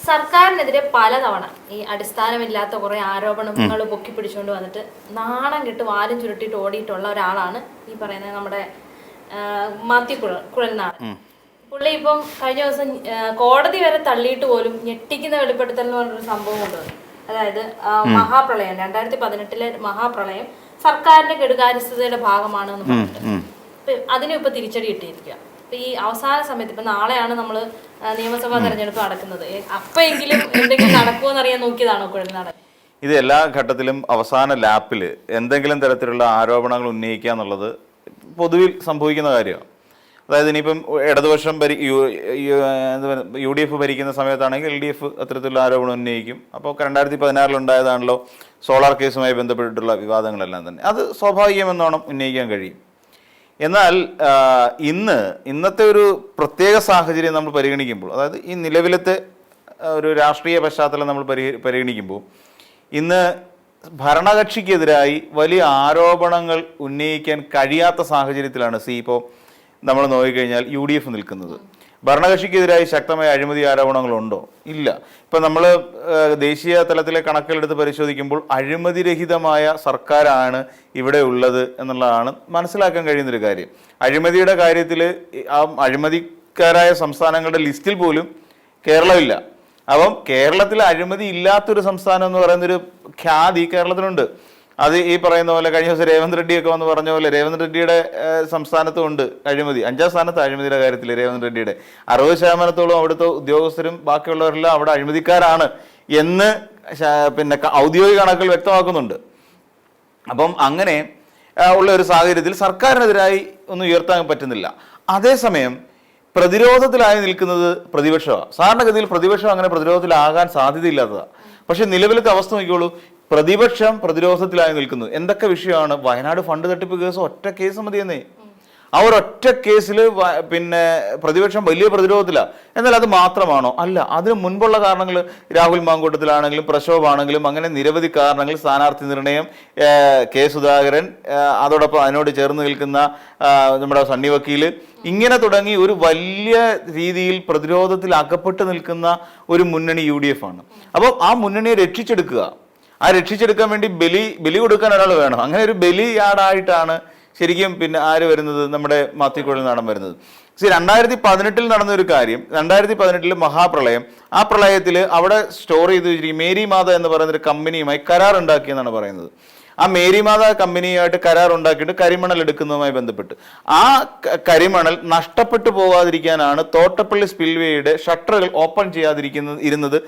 സർക്കാരിനെതിരെ പലതവണ ഈ അടിസ്ഥാനമില്ലാത്ത കുറെ ആരോപണങ്ങൾ പൊക്കി പിടിച്ചുകൊണ്ട് വന്നിട്ട് നാണം കെട്ട് വാലും ചുരുട്ടിയിട്ട് ഓടിയിട്ടുള്ള ഒരാളാണ് ഈ പറയുന്നത് നമ്മുടെ മാത്യു കുഴൽനാടൻ. പുള്ളി ഇപ്പം കഴിഞ്ഞ ദിവസം കോടതി വരെ തള്ളിയിട്ട് പോലും ഞെട്ടിക്കുന്ന വെളിപ്പെടുത്തൽ എന്ന് പറഞ്ഞൊരു സംഭവം കൊണ്ടുവന്നു. അതായത് മഹാപ്രളയം 2018 മഹാപ്രളയം സർക്കാരിന്റെ കെടുകാര്യസ്ഥതയുടെ ഭാഗമാണ് എന്ന് പറഞ്ഞിട്ട് അതിനും ഇപ്പൊ തിരിച്ചടി കിട്ടിയിരിക്കുക. ഇപ്പൊ ഈ അവസാന സമയത്ത് ഇപ്പൊ നാളെയാണ് നമ്മള് നിയമസഭാ തെരഞ്ഞെടുപ്പ് നടക്കുന്നത്. അപ്പോഴെങ്കിലും എന്തെങ്കിലും നടക്കുമോന്ന് അറിയാൻ നോക്കിയതാണോ കുഴൽനാടൻ? ഇത് എല്ലാ ഘട്ടത്തിലും അവസാന ലാപ്പില് എന്തെങ്കിലും തരത്തിലുള്ള ആരോപണങ്ങൾ ഉന്നയിക്കുക എന്നുള്ളത് പൊതുവിൽ സംഭവിക്കുന്ന കാര്യമാണ്. അതായത് ഇനിയിപ്പം ഇടതുപക്ഷം UDF ഭരിക്കുന്ന സമയത്താണെങ്കിൽ LDF അത്തരത്തിലുള്ള ആരോപണം ഉന്നയിക്കും. അപ്പോൾ 2016 ഉണ്ടായതാണല്ലോ സോളാർ കേസുമായി ബന്ധപ്പെട്ടിട്ടുള്ള വിവാദങ്ങളെല്ലാം തന്നെ. അത് സ്വാഭാവികമെന്നോണം ഉന്നയിക്കാൻ കഴിയും. എന്നാൽ ഇന്നത്തെ ഒരു പ്രത്യേക സാഹചര്യം നമ്മൾ പരിഗണിക്കുമ്പോൾ, അതായത് ഈ നിലവിലത്തെ ഒരു രാഷ്ട്രീയ പശ്ചാത്തലം നമ്മൾ പരിഗണിക്കുമ്പോൾ, ഇന്ന് ഭരണകക്ഷിക്കെതിരായി വലിയ ആരോപണങ്ങൾ ഉന്നയിക്കാൻ കഴിയാത്ത സാഹചര്യത്തിലാണ് ഇപ്പോൾ നമ്മൾ നോക്കിക്കഴിഞ്ഞാൽ UDF നിൽക്കുന്നത്. ഭരണകക്ഷിക്കെതിരായി ശക്തമായ അഴിമതി ആരോപണങ്ങളുണ്ടോ? ഇല്ല. ഇപ്പം നമ്മൾ ദേശീയ തലത്തിലെ കണക്കുകളെടുത്ത് പരിശോധിക്കുമ്പോൾ അഴിമതിരഹിതമായ സർക്കാരാണ് ഇവിടെ ഉള്ളത് എന്നുള്ളതാണ് മനസ്സിലാക്കാൻ കഴിയുന്നൊരു കാര്യം. അഴിമതിയുടെ കാര്യത്തിൽ ആ അഴിമതിക്കാരായ സംസ്ഥാനങ്ങളുടെ ലിസ്റ്റിൽ പോലും കേരളമില്ല. അപ്പം കേരളത്തിൽ അഴിമതി ഇല്ലാത്തൊരു സംസ്ഥാനം എന്ന് പറയുന്നൊരു ഖ്യാതി കേരളത്തിനുണ്ട്. അത് ഈ പറയുന്ന പോലെ കഴിഞ്ഞ ദിവസം രേവന്ത് റെഡ്ഡിയൊക്കെ വന്ന് പറഞ്ഞ പോലെ രേവന്ത് റെഡ്ഡിയുടെ സംസ്ഥാനത്തും ഉണ്ട് അഴിമതി. 5ാം സ്ഥാനത്ത് അഴിമതിയുടെ കാര്യത്തിൽ രേവന്ത് റെഡ്ഡിയുടെ 60% അവിടുത്തെ ഉദ്യോഗസ്ഥരും ബാക്കിയുള്ളവരെല്ലാം അവിടെ അഴിമതിക്കാരാണ് എന്ന് പിന്നെ ഔദ്യോഗിക കണക്കുകൾ വ്യക്തമാക്കുന്നുണ്ട്. അപ്പം അങ്ങനെ ഉള്ള ഒരു സാഹചര്യത്തിൽ സർക്കാരിനെതിരായി ഒന്നും ഉയർത്താൻ പറ്റുന്നില്ല. അതേസമയം പ്രതിരോധത്തിലായി നിൽക്കുന്നത് പ്രതിപക്ഷമാണ്. സാധാരണഗതിയിൽ പ്രതിപക്ഷം അങ്ങനെ പ്രതിരോധത്തിലാകാൻ സാധ്യതയില്ലാത്തതാണ്. പക്ഷെ നിലവിലത്തെ അവസ്ഥ നോക്കിക്കോളൂ, പ്രതിപക്ഷം പ്രതിരോധത്തിലായി നിൽക്കുന്നു. എന്തൊക്കെ വിഷയമാണ്? വയനാട് ഫണ്ട് തട്ടിപ്പ് കേസ് ഒറ്റ കേസ് മതിയെന്നേ. ആ ഒരൊറ്റ കേസിൽ പിന്നെ പ്രതിപക്ഷം വലിയ പ്രതിരോധത്തിലാണ്. എന്നാൽ അത് മാത്രമാണോ? അല്ല. അതിന് മുൻപുള്ള കാരണങ്ങൾ രാഹുൽ മാങ്കൂട്ടത്തിലാണെങ്കിലും പ്രക്ഷോഭമാണെങ്കിലും അങ്ങനെ നിരവധി കാരണങ്ങൾ, സ്ഥാനാർത്ഥി നിർണയം, കെ സുധാകരൻ, അതോടൊപ്പം അതിനോട് ചേർന്ന് നിൽക്കുന്ന നമ്മുടെ സണ്ണി വക്കീല്, ഇങ്ങനെ തുടങ്ങി ഒരു വലിയ രീതിയിൽ പ്രതിരോധത്തിൽ അകപ്പെട്ട് നിൽക്കുന്ന ഒരു മുന്നണി UDF ആണ്. അപ്പോൾ ആ മുന്നണിയെ രക്ഷിച്ചെടുക്കുക, ആ രക്ഷിച്ചെടുക്കാൻ വേണ്ടി ബലി കൊടുക്കാൻ ഒരാൾ വേണം. അങ്ങനെ ഒരു ബലിയാടായിട്ടാണ് ശരിക്കും പിന്നെ ആര് വരുന്നത്? നമ്മുടെ മാത്യു കുഴൽനാടൻ വരുന്നത്. 2018 നടന്ന ഒരു കാര്യം, 2018 മഹാപ്രളയം. ആ പ്രളയത്തിൽ അവിടെ സ്റ്റോർ ചെയ്ത് വെച്ചിരിക്കും മേരി മാത എന്ന് പറയുന്നൊരു കമ്പനിയുമായി കരാറുണ്ടാക്കിയെന്നാണ് പറയുന്നത്. ആ മേരി മാത കമ്പനിയായിട്ട് കരാറുണ്ടാക്കിയിട്ട് കരിമണൽ എടുക്കുന്നതുമായി ബന്ധപ്പെട്ട് ആ കരിമണൽ നഷ്ടപ്പെട്ടു പോകാതിരിക്കാനാണ് തോട്ടപ്പള്ളി സ്പിൽവേയുടെ ഷട്ടറുകൾ ഓപ്പൺ ഇരുന്നത്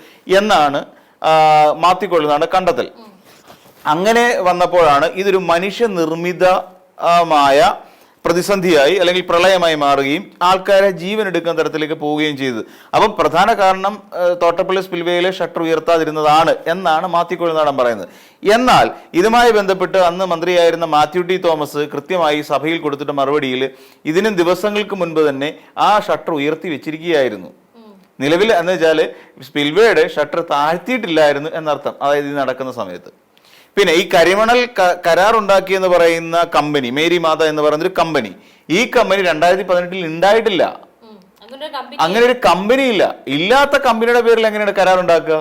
എന്നാണ് മാത്യു കുഴൽനാടൻ കണ്ടെത്തൽ. അങ്ങനെ വന്നപ്പോഴാണ് ഇതൊരു മനുഷ്യനിർമ്മിതമായ പ്രതിസന്ധിയായി അല്ലെങ്കിൽ പ്രളയമായി മാറുകയും ആൾക്കാരെ ജീവൻ എടുക്കുന്ന തരത്തിലേക്ക് പോവുകയും ചെയ്തത്. അപ്പം പ്രധാന കാരണം തോട്ടപ്പള്ളി സ്പിൽവേയിലെ ഷട്ടർ ഉയർത്താതിരുന്നതാണ് എന്നാണ് മാത്യു കുഴൽനാടൻ പറയുന്നത്. എന്നാൽ ഇതുമായി ബന്ധപ്പെട്ട് അന്ന് മന്ത്രിയായിരുന്ന മാത്യു ടി തോമസ് കൃത്യമായി സഭയിൽ കൊടുത്തിട്ട മറുപടിയിൽ ഇതിനും ദിവസങ്ങൾക്ക് മുൻപ് തന്നെ ആ ഷട്ടർ ഉയർത്തി വെച്ചിരിക്കുകയായിരുന്നു. നിലവിൽ എന്ന് വെച്ചാൽ സ്പിൽവേയുടെ ഷട്ടർ താഴ്ത്തിയിട്ടില്ലായിരുന്നു എന്നർത്ഥം, അതായത് ഇത് നടക്കുന്ന സമയത്ത്. പിന്നെ ഈ കരിമണൽ കരാറുണ്ടാക്കിയെന്ന് പറയുന്ന കമ്പനി മേരി മാത എന്ന് പറയുന്നൊരു കമ്പനി, ഈ കമ്പനി 2018 ഉണ്ടായിട്ടില്ല. അങ്ങനെ ഒരു കമ്പനി ഇല്ല. ഇല്ലാത്ത കമ്പനിയുടെ പേരിൽ എങ്ങനെയാണ് കരാറുണ്ടാക്കുക?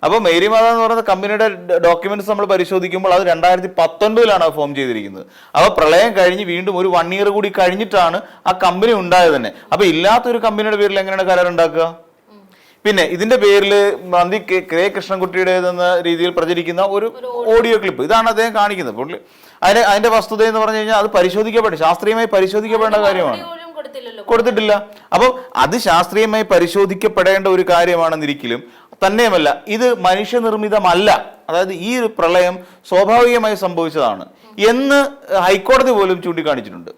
അപ്പൊ മേരി മാത എന്ന് പറയുന്ന കമ്പനിയുടെ ഡോക്യുമെന്റ്സ് നമ്മൾ പരിശോധിക്കുമ്പോൾ അത് 2019 ഫോം ചെയ്തിരിക്കുന്നത്. അപ്പൊ പ്രളയം കഴിഞ്ഞ് വീണ്ടും ഒരു 1 year കൂടി കഴിഞ്ഞിട്ടാണ് ആ കമ്പനി ഉണ്ടായത് തന്നെ. അപ്പൊ ഇല്ലാത്തൊരു കമ്പനിയുടെ പേരിൽ എങ്ങനെയാണ് കരാറുണ്ടാക്കുക? പിന്നെ ഇതിന്റെ പേരിൽ മന്ത്രി കെ കൃഷ്ണൻകുട്ടിയുടേതെന്ന രീതിയിൽ പ്രചരിക്കുന്ന ഒരു ഓഡിയോ ക്ലിപ്പ്, ഇതാണ് അദ്ദേഹം കാണിക്കുന്നത്. പുള്ളി അതിന്റെ വസ്തുത എന്ന് പറഞ്ഞു കഴിഞ്ഞാൽ അത് പരിശോധിക്കപ്പെടേണ്ട, ശാസ്ത്രീയമായി പരിശോധിക്കപ്പെടേണ്ട കാര്യമാണ്. കൊടുത്തിട്ടില്ല. അപ്പോൾ അത് ശാസ്ത്രീയമായി പരിശോധിക്കപ്പെടേണ്ട ഒരു കാര്യമാണെന്നിരിക്കലും തന്നെയുമല്ല, ഇത് മനുഷ്യനിർമ്മിതമല്ല. അതായത് ഈ ഒരു പ്രളയം സ്വാഭാവികമായി സംഭവിച്ചതാണ് എന്ന് ഹൈക്കോടതി പോലും ചൂണ്ടിക്കാണിച്ചിട്ടുണ്ട്.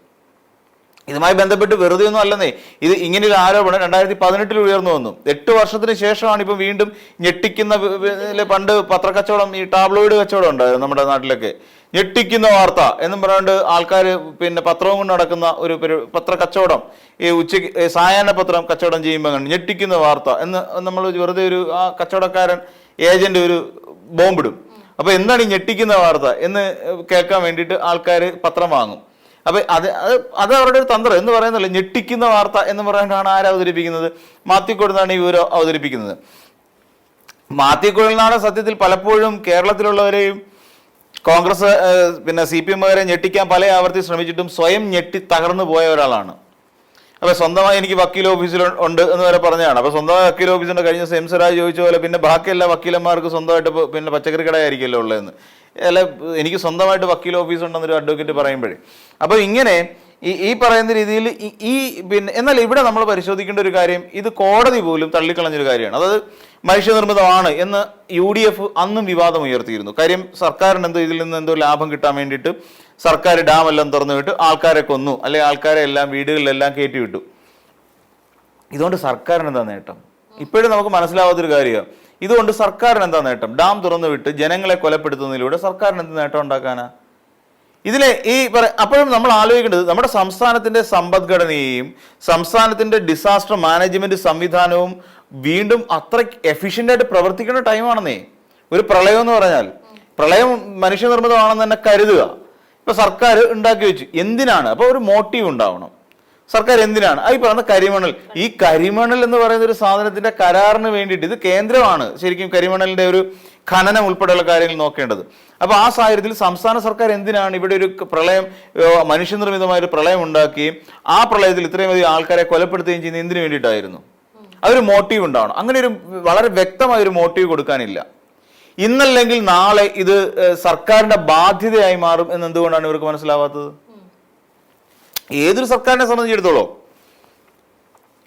ഇതുമായി ബന്ധപ്പെട്ട് വെറുതെ ഒന്നും അല്ലെന്നേ. ഇത് ഇങ്ങനെയൊരു ആരോപണം 2018 ഉയർന്നു വന്നു. 8 വർഷത്തിന് ശേഷമാണ് ഇപ്പം വീണ്ടും ഞെട്ടിക്കുന്ന, പണ്ട് പത്രക്കച്ചവടം, ഈ ടാബ്ലോയിഡ് കച്ചവടം ഉണ്ടായിരുന്നു നമ്മുടെ നാട്ടിലൊക്കെ, ഞെട്ടിക്കുന്ന വാർത്ത എന്നും പറയാണ്ട് ആൾക്കാർ പിന്നെ പത്രവും കൊണ്ട് നടക്കുന്ന ഒരു പത്ര കച്ചവടം, ഈ ഉച്ചയ്ക്ക് സായാഹ്ന പത്രം കച്ചവടം ചെയ്യുമ്പോൾ കണ്ട് ഞെട്ടിക്കുന്ന വാർത്ത എന്ന് നമ്മൾ വെറുതെ ഒരു ആ കച്ചവടക്കാരൻ ഏജന്റ് ഒരു ബോംബിടും. അപ്പൊ എന്താണ് ഈ ഞെട്ടിക്കുന്ന വാർത്ത എന്ന് കേൾക്കാൻ വേണ്ടിയിട്ട് ആൾക്കാർ പത്രം വാങ്ങും. അപ്പൊ അത് അവരുടെ ഒരു തന്ത്രം എന്ന് പറയുന്നില്ല. ഞെട്ടിക്കുന്ന വാർത്ത എന്ന് പറയാനാണ് ആര് അവതരിപ്പിക്കുന്നത്? മാത്യു കുഴൽനാടൻ ഈ വിവരം അവതരിപ്പിക്കുന്നത്. മാത്യു കുഴൽനാടൻ സത്യത്തിൽ പലപ്പോഴും കേരളത്തിലുള്ളവരെയും കോൺഗ്രസ് പിന്നെ CPM-കാരെ ഞെട്ടിക്കാൻ പല ആവർത്തി ശ്രമിച്ചിട്ടും സ്വയം ഞെട്ടി തകർന്നു പോയ ഒരാളാണ്. അപ്പോൾ സ്വന്തമായി എനിക്ക് വക്കീൽ ഓഫീസിൽ ഉണ്ട് എന്ന് വരെ പറഞ്ഞതാണ്. അപ്പോൾ സ്വന്തമായി വക്കീൽ ഓഫീസുണ്ട്. കഴിഞ്ഞ എം സ്വരാജ് ചോദിച്ച പോലെ പിന്നെ ബാക്കി എല്ലാ വക്കീലന്മാർക്ക് സ്വന്തമായിട്ട് പിന്നെ പച്ചക്കറി കടയായിരിക്കുമല്ലോ ഉള്ളതെന്ന്. അല്ല, എനിക്ക് സ്വന്തമായിട്ട് വക്കീൽ ഓഫീസ് ഉണ്ടെന്നൊരു അഡ്വക്കേറ്റ് പറയുമ്പോഴേ. അപ്പോൾ ഇങ്ങനെ ഈ പറയുന്ന രീതിയിൽ പിന്നെ എന്നാൽ ഇവിടെ നമ്മൾ പരിശോധിക്കേണ്ട ഒരു കാര്യം, ഇത് കോടതി പോലും തള്ളിക്കളഞ്ഞൊരു കാര്യമാണ്. അതായത് മനുഷ്യനിർമ്മിതമാണ് എന്ന് UDF അന്നും വിവാദം ഉയർത്തിയിരുന്നു. കാര്യം സർക്കാരിന് ഇതിൽ നിന്ന് എന്തോ ലാഭം കിട്ടാൻ വേണ്ടിയിട്ട് സർക്കാർ ഡാം എല്ലാം തുറന്നു വിട്ട് ആൾക്കാരെ കൊന്നു, അല്ലെങ്കിൽ ആൾക്കാരെ എല്ലാം വീടുകളിലെല്ലാം കയറ്റി വിട്ടു. ഇതുകൊണ്ട് സർക്കാരിന് എന്താ നേട്ടം? ഇപ്പോഴും നമുക്ക് മനസ്സിലാവാത്തൊരു കാര്യമാണ്. ഇതുകൊണ്ട് സർക്കാരിന് എന്താ നേട്ടം? ഡാം തുറന്നു വിട്ട് ജനങ്ങളെ കൊലപ്പെടുത്തുന്നതിലൂടെ സർക്കാരിന് എന്ത് നേട്ടം ഉണ്ടാക്കാനാ? ഇതിലെ അപ്പോഴും നമ്മൾ ആലോചിക്കേണ്ടത് നമ്മുടെ സംസ്ഥാനത്തിന്റെ സമ്പദ്ഘടനയെയും സംസ്ഥാനത്തിന്റെ ഡിസാസ്റ്റർ മാനേജ്മെന്റ് സംവിധാനവും വീണ്ടും അത്ര എഫിഷ്യൻ്റായിട്ട് പ്രവർത്തിക്കേണ്ട ടൈമാണെന്നേ. ഒരു പ്രളയം എന്ന് പറഞ്ഞാൽ പ്രളയം മനുഷ്യനിർമ്മിതമാണെന്ന് തന്നെ കരുതുക. ഇപ്പൊ സർക്കാർ ഉണ്ടാക്കി വെച്ചു, എന്തിനാണ്? അപ്പോൾ ഒരു മോട്ടീവ് ഉണ്ടാവണം. സർക്കാർ എന്തിനാണ്? ഈ പറയുന്ന കരിമണൽ, ഈ കരിമണൽ എന്ന് പറയുന്ന ഒരു സാധനത്തിന്റെ കരാറിന് വേണ്ടിയിട്ട്, ഇത് കേന്ദ്രമാണ് ശരിക്കും കരിമണലിന്റെ ഒരു ഖനനം ഉൾപ്പെടെയുള്ള കാര്യങ്ങൾ നോക്കേണ്ടത്. അപ്പൊ ആ സാഹചര്യത്തിൽ സംസ്ഥാന സർക്കാർ എന്തിനാണ് ഇവിടെ ഒരു പ്രളയം, മനുഷ്യനിർമ്മിതമായ ഒരു പ്രളയം ഉണ്ടാക്കുകയും ആ പ്രളയത്തിൽ ഇത്രയും അധികം ആൾക്കാരെ കൊലപ്പെടുത്തുകയും ചെയ്യുന്നത് എന്തിനു വേണ്ടിയിട്ടായിരുന്നു? അതൊരു മോട്ടീവ് ഉണ്ടാവണം. അങ്ങനെ ഒരു വളരെ വ്യക്തമായ ഒരു മോട്ടീവ് കൊടുക്കാനില്ല. ഇന്നല്ലെങ്കിൽ നാളെ ഇത് സർക്കാരിന്റെ ബാധ്യതയായി മാറും എന്ന് എന്തുകൊണ്ടാണ് ഇവർക്ക് മനസ്സിലാവാത്തത്? ഏതൊരു സർക്കാരിനെ സംബന്ധിച്ചിടത്തോളം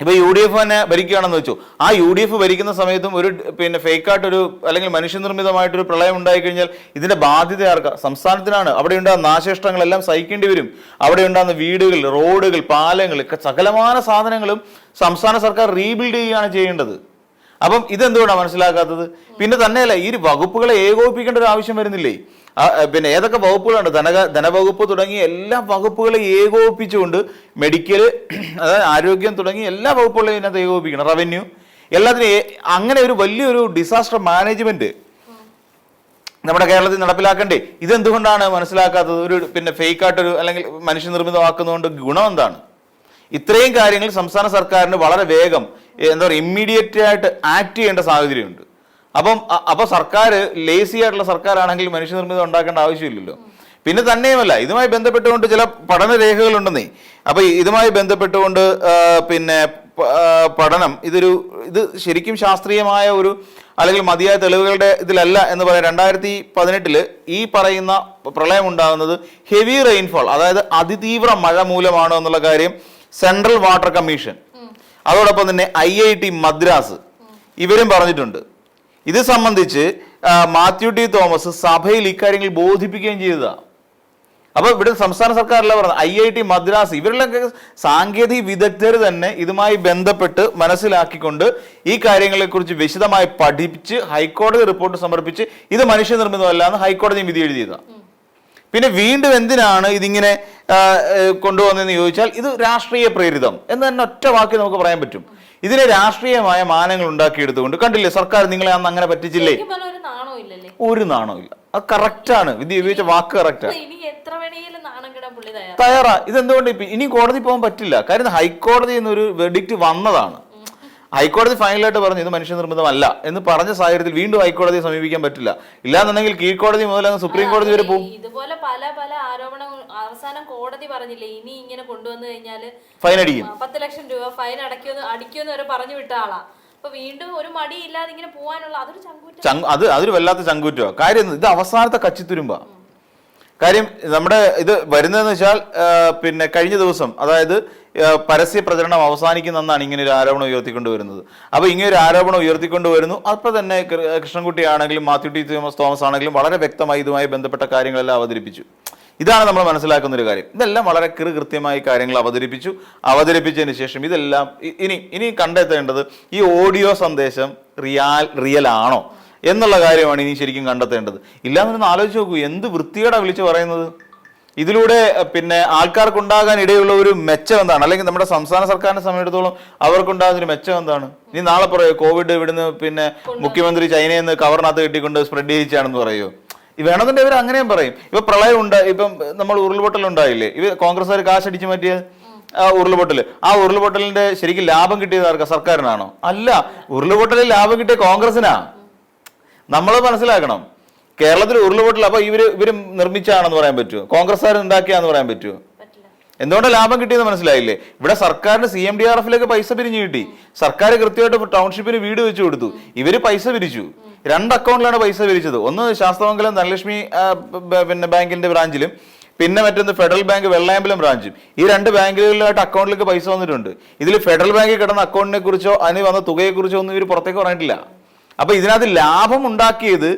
ഇപ്പൊ UDF തന്നെ ഭരിക്കുകയാണെന്ന് വെച്ചു, ആ UDF ഭരിക്കുന്ന സമയത്തും ഒരു പിന്നെ ഫേക്കായിട്ടൊരു അല്ലെങ്കിൽ മനുഷ്യനിർമ്മിതമായിട്ടൊരു പ്രളയം ഉണ്ടായി കഴിഞ്ഞാൽ ഇതിന്റെ ബാധ്യത ആർക്കാ? സംസ്ഥാനത്തിനാണ്. അവിടെ ഉണ്ടാകുന്ന നാശനഷ്ടങ്ങളെല്ലാം സഹിക്കേണ്ടി വരും. അവിടെ ഉണ്ടാകുന്ന വീടുകൾ, റോഡുകൾ, പാലങ്ങൾ, സകലമാന സാധനങ്ങളും സംസ്ഥാന സർക്കാർ റീബിൽഡ് ചെയ്യുകയാണ് ചെയ്യേണ്ടത്. അപ്പം ഇതെന്തുകൊണ്ടാണ് മനസ്സിലാക്കാത്തത്? പിന്നെ തന്നെയല്ല, ഈ വകുപ്പുകളെ ഏകോപിപ്പിക്കേണ്ട ഒരു ആവശ്യം വരുന്നില്ലേ? പിന്നെ ഏതൊക്കെ വകുപ്പുകളുണ്ട്? ധനവകുപ്പ് തുടങ്ങി എല്ലാ വകുപ്പുകളെ ഏകോപിപ്പിച്ചുകൊണ്ട് മെഡിക്കൽ, അതായത് ആരോഗ്യം തുടങ്ങി എല്ലാ വകുപ്പുകളെയും ഇതിനകത്ത് ഏകോപിപ്പിക്കണം. റവന്യൂ, എല്ലാത്തിനും അങ്ങനെ ഒരു വലിയൊരു ഡിസാസ്റ്റർ മാനേജ്മെന്റ് നമ്മുടെ കേരളത്തിൽ നടപ്പിലാക്കണ്ടേ? ഇതെന്തുകൊണ്ടാണ് മനസ്സിലാക്കാത്തത്? ഒരു പിന്നെ ഫേക്കായിട്ടൊരു അല്ലെങ്കിൽ മനുഷ്യനിർമ്മിതമാക്കുന്നതുകൊണ്ട് ഗുണം എന്താണ്? ഇത്രയും കാര്യങ്ങൾ സംസ്ഥാന സർക്കാരിന് വളരെ വേഗം എന്താ പറയുക ഇമ്മീഡിയറ്റ് ആയിട്ട് ആക്ട് ചെയ്യേണ്ട സാഹചര്യമുണ്ട്. അപ്പോൾ സർക്കാർ ലേസി ആയിട്ടുള്ള സർക്കാരാണെങ്കിൽ മനുഷ്യനിർമ്മിതം ഉണ്ടാക്കേണ്ട ആവശ്യമില്ലല്ലോ. പിന്നെ തന്നെയുമല്ല, ഇതുമായി ബന്ധപ്പെട്ടുകൊണ്ട് ചില പഠനരേഖകളുണ്ടെന്നേ. അപ്പൊ ഇതുമായി ബന്ധപ്പെട്ടുകൊണ്ട് പിന്നെ പഠനം ഇത് ശരിക്കും ശാസ്ത്രീയമായ ഒരു അല്ലെങ്കിൽ മതിയായ തെളിവുകളുടെ ഇതിലല്ല എന്ന് പറയാം. 2018 ഈ പറയുന്ന പ്രളയം ഉണ്ടാകുന്നത് ഹെവി റെയിൻഫോൾ, അതായത് അതിതീവ്ര മഴ മൂലമാണോ എന്നുള്ള കാര്യം സെൻട്രൽ വാട്ടർ കമ്മീഷൻ, അതോടൊപ്പം തന്നെ IIT മദ്രാസ് ഇവരും പറഞ്ഞിട്ടുണ്ട്. ഇത് സംബന്ധിച്ച് മാത്യു ടി തോമസ് സഭയിൽ ഇക്കാര്യങ്ങൾ ബോധിപ്പിക്കുകയും ചെയ്തതാണ്. അപ്പൊ ഇവിടെ സംസ്ഥാന സർക്കാരല്ല പറഞ്ഞത്, IIT മദ്രാസ് ഇവരിലൊക്കെ സാങ്കേതിക വിദഗ്ധർ തന്നെ ഇതുമായി ബന്ധപ്പെട്ട് മനസ്സിലാക്കിക്കൊണ്ട് ഈ കാര്യങ്ങളെക്കുറിച്ച് വിശദമായി പഠിപ്പിച്ച് ഹൈക്കോടതി റിപ്പോർട്ട് സമർപ്പിച്ച് ഇത് മനുഷ്യനിർമ്മിതമല്ല എന്ന് ഹൈക്കോടതി വിധി എഴുതിയതാണ്. പിന്നെ വീണ്ടും എന്തിനാണ് ഇതിങ്ങനെ കൊണ്ടുവന്നതെന്ന് ചോദിച്ചാൽ ഇത് രാഷ്ട്രീയ പ്രേരിതം എന്ന് തന്നെ ഒറ്റ വാക്കി നമുക്ക് പറയാൻ പറ്റും. ഇതിനെ രാഷ്ട്രീയമായ മാനങ്ങൾ ഉണ്ടാക്കിയെടുത്തുകൊണ്ട് കണ്ടില്ലേ, സർക്കാർ നിങ്ങളെ അന്ന് അങ്ങനെ പറ്റിച്ചില്ലേ? ഒരു നാണമില്ല. അത് കറക്റ്റാണ്, വിധി ഉപയോഗിച്ച വാക്ക് കറക്റ്റാണ്. തയ്യാറാ. ഇതെന്തുകൊണ്ട് ഇനി കോടതി പോകാൻ പറ്റില്ല? കാര്യം ഹൈക്കോടതി എന്നൊരു വെർഡിക്റ്റ് വന്നതാണ്. ഹൈക്കോടതി ഫൈനലായിട്ട് പറഞ്ഞു ഇത് മനുഷ്യനിർമ്മിതമല്ല എന്ന് പറഞ്ഞ സാഹചര്യത്തിൽ വീണ്ടും ഹൈക്കോടതിയെ സമീപിക്കാൻ പറ്റില്ല. ഇല്ലാന്നുണ്ടെങ്കിൽ കീഴ്ക്കോടതി മുതൽ സുപ്രീം കോടതി വരെ പോകും. ഇതുപോലെ പല ആരോപണങ്ങൾ അവസാനം കോടതി പറഞ്ഞില്ലേ, ഇനി ഇങ്ങനെ കൊണ്ടുവന്നു കഴിഞ്ഞാല് ഫൈൻ അടിക്കും, 10 ലക്ഷം രൂപ ഫൈൻ അടിക്കുമെന്ന് വരെ പറഞ്ഞു വിട്ട ആളാ. അപ്പൊ വീണ്ടും ഒരു മടിയില്ലാതെ ഇങ്ങനെ പോകാനുള്ള അതൊരു ചങ്കൂറ്റം, അതൊരു വല്ലാത്ത ചങ്കൂറ്റോ. കാര്യം ഇത് അവസാനത്തെ കച്ചിത്തുരുമ്പാ. കാര്യം നമ്മുടെ ഇത് വരുന്നതെന്ന് വെച്ചാൽ പിന്നെ കഴിഞ്ഞ ദിവസം, അതായത് പരസ്യ പ്രചരണം അവസാനിക്കുന്നെന്നാണ് ഇങ്ങനെ ഒരു ആരോപണം ഉയർത്തിക്കൊണ്ടുവരുന്നത്. അപ്പോൾ ഇങ്ങനെ ഒരു ആരോപണം ഉയർത്തിക്കൊണ്ടുവരുന്നു. അപ്പോൾ തന്നെ കൃഷ്ണൻകുട്ടി ആണെങ്കിലും മാത്യു ടി തോമസ് ആണെങ്കിലും വളരെ വ്യക്തമായി ഇതുമായി ബന്ധപ്പെട്ട കാര്യങ്ങളെല്ലാം അവതരിപ്പിച്ചു. ഇതാണ് നമ്മൾ മനസ്സിലാക്കുന്ന ഒരു കാര്യം. ഇതെല്ലാം വളരെ കൃത്യമായി കാര്യങ്ങൾ അവതരിപ്പിച്ചതിന് ശേഷം ഇതെല്ലാം ഇനി കണ്ടെത്തേണ്ടത് ഈ ഓഡിയോ സന്ദേശം റിയൽ ആണോ എന്നുള്ള കാര്യമാണ് ഇനി ശരിക്കും കണ്ടെത്തേണ്ടത്. ഇല്ലാന്നൊന്ന് ആലോചിച്ച് നോക്കൂ, എന്ത് വൃത്തികേടാ വിളിച്ചു പറയുന്നത്. ഇതിലൂടെ പിന്നെ ആൾക്കാർക്കുണ്ടാകാൻ ഇടയുള്ള ഒരു മെച്ചം എന്താണ്? അല്ലെങ്കിൽ നമ്മുടെ സംസ്ഥാന സർക്കാരിനെ സംബന്ധിച്ചിടത്തോളം അവർക്കുണ്ടാകുന്ന ഒരു മെച്ചം എന്താണ്? ഇനി നാളെ പറയോ കോവിഡ് ഇവിടുന്ന് പിന്നെ മുഖ്യമന്ത്രി ചൈനയിൽ നിന്ന് കവറിനകത്ത് കെട്ടിക്കൊണ്ട് സ്പ്രെഡ് ചെയ്യിച്ചാണെന്ന് പറയുമോ? വേണമെന്നുണ്ടെങ്കിൽ ഇവർ അങ്ങനെയും പറയും. ഇപ്പൊ പ്രളയം ഇപ്പം നമ്മൾ ഉരുൾപൊട്ടലുണ്ടായില്ലേ, ഇവർ കോൺഗ്രസ്സുകാർ കാശടിച്ചു മാറ്റിയത് ഉരുൾപൊട്ടൽ. ആ ഉരുൾപൊട്ടലിന്റെ ശരിക്കും ലാഭം കിട്ടിയത് ആർക്കാ? സർക്കാരിനാണോ? അല്ല, ഉരുൾപൊട്ടലിൽ ലാഭം കിട്ടിയ കോൺഗ്രസിനാ. നമ്മൾ മനസ്സിലാക്കണം. കേരളത്തിൽ ഉരുൾപൊട്ടൽ അപ്പൊ ഇവര് നിർമ്മിച്ചാണെന്ന് പറയാൻ പറ്റുമോ? കോൺഗ്രസ്സുകാർ ഉണ്ടാക്കിയാന്ന് പറയാൻ പറ്റുമോ? എന്തുകൊണ്ട് ലാഭം കിട്ടിയെന്ന് മനസ്സിലായില്ലേ? ഇവിടെ സർക്കാരിന് CMDRF പൈസ പിരിഞ്ഞു കിട്ടി. സർക്കാർ കൃത്യമായിട്ട് ടൗൺഷിപ്പിന് വീട് വെച്ച് കൊടുത്തു. ഇവര് പൈസ പിരിച്ചു. 2 അക്കൗണ്ടിലാണ് പൈസ പിരിച്ചത്. ഒന്ന് ശാസ്തമംഗലം ധനലക്ഷ്മി ബാങ്കിന്റെ ബ്രാഞ്ചിലും, പിന്നെ മറ്റൊന്ന് ഫെഡറൽ ബാങ്ക് വെള്ളയമ്പലം ബ്രാഞ്ചും. ഈ 2 ബാങ്കുകളിലായിട്ട് അക്കൗണ്ടിലേക്ക് പൈസ വന്നിട്ടുണ്ട്. ഇതിൽ ഫെഡറൽ ബാങ്കിൽ കിടന്ന അക്കൗണ്ടിനെ കുറിച്ചോ അതിന് വന്ന തുകയെക്കുറിച്ചോ ഒന്നും ഇവർ പുറത്തേക്ക് പറഞ്ഞിട്ടില്ല. അപ്പൊ ഇതിനകത്ത് ലാഭം ഉണ്ടാക്കിയത്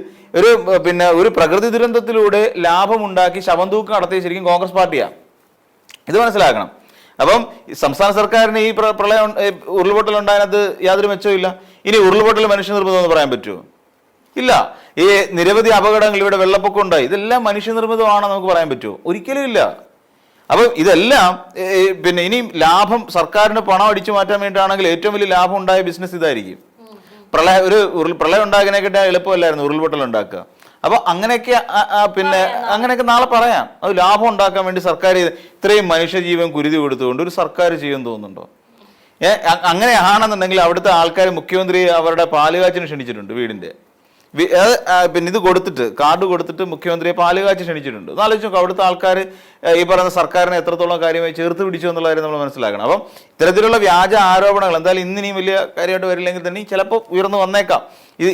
ഒരു പ്രകൃതി ദുരന്തത്തിലൂടെ ലാഭമുണ്ടാക്കി ശവം തൂക്കം നടത്തിയ ശരിക്കും കോൺഗ്രസ് പാർട്ടിയാണ്. ഇത് മനസ്സിലാക്കണം. അപ്പം സംസ്ഥാന സർക്കാരിന് ഈ പ്രളയം ഉരുൾപൊട്ടൽ ഉണ്ടായതിനകത്ത് യാതൊരു മെച്ചവും ഇല്ല. ഇനി ഉരുൾപൊട്ടൽ മനുഷ്യനിർമ്മിതം എന്ന് പറയാൻ പറ്റുമോ? ഇല്ല. ഈ നിരവധി അപകടങ്ങൾ, ഇവിടെ വെള്ളപ്പൊക്കം ഉണ്ടായി, ഇതെല്ലാം മനുഷ്യനിർമ്മിതമാണെന്ന് നമുക്ക് പറയാൻ പറ്റുമോ? ഒരിക്കലും ഇല്ല. അപ്പം ഇതെല്ലാം ഇനിയും ലാഭം സർക്കാരിന് പണം അടിച്ചു മാറ്റാൻ വേണ്ടിയിട്ടാണെങ്കിൽ ഏറ്റവും വലിയ ലാഭം ഉണ്ടായ ബിസിനസ് ഇതായിരിക്കും. പ്രളയം ഉണ്ടാകാനേക്കിട്ട് എളുപ്പമല്ലായിരുന്നു ഉരുൾപൊട്ടൽ ഉണ്ടാക്കുക. അപ്പൊ അങ്ങനെയൊക്കെ നാളെ പറയാം. അത് ലാഭം ഉണ്ടാക്കാൻ വേണ്ടി സർക്കാർ ഇത്രയും മനുഷ്യജീവൻ കുരുതി കൊടുത്തുകൊണ്ട് ഒരു സർക്കാർ ചെയ്യുമെന്ന് തോന്നുന്നുണ്ടോ? അങ്ങനെയാണെന്നുണ്ടെങ്കിൽ അവിടുത്തെ ആൾക്കാർ മുഖ്യമന്ത്രി അവരുടെ പാലുകാച്ചിന് ക്ഷണിച്ചിട്ടുണ്ട് വീടിന്റെ. ഇത് കൊടുത്തിട്ട്, കാർഡ് കൊടുത്തിട്ട് മുഖ്യമന്ത്രിയെ പാലുകാച്ചി ക്ഷണിച്ചിട്ടുണ്ട്. എന്നാലോചിച്ച് നോക്കാം അവിടുത്തെ ആൾക്കാർ ഈ പറയുന്ന സർക്കാരിനെ എത്രത്തോളം കാര്യമായി ചേർത്ത് പിടിച്ചു എന്നുള്ള കാര്യം നമ്മൾ മനസ്സിലാക്കണം. അപ്പം ഇത്തരത്തിലുള്ള വ്യാജ ആരോപണങ്ങൾ എന്തായാലും ഇന്നിനിയും വലിയ കാര്യമായിട്ട് വരില്ലെങ്കിൽ തന്നെ ചിലപ്പോൾ ഉയർന്നു വന്നേക്കാം.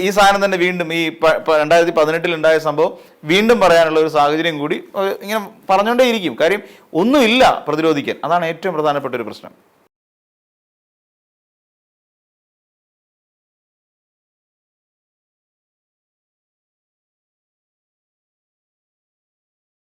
ഈ സാധനം തന്നെ വീണ്ടും ഈ 2018 ഉണ്ടായ സംഭവം വീണ്ടും പറയാനുള്ള ഒരു സാഹചര്യം കൂടി ഇങ്ങനെ പറഞ്ഞുകൊണ്ടേയിരിക്കും. കാര്യം ഒന്നുമില്ല പ്രതിരോധിക്കാൻ. അതാണ് ഏറ്റവും പ്രധാനപ്പെട്ട ഒരു പ്രശ്നം.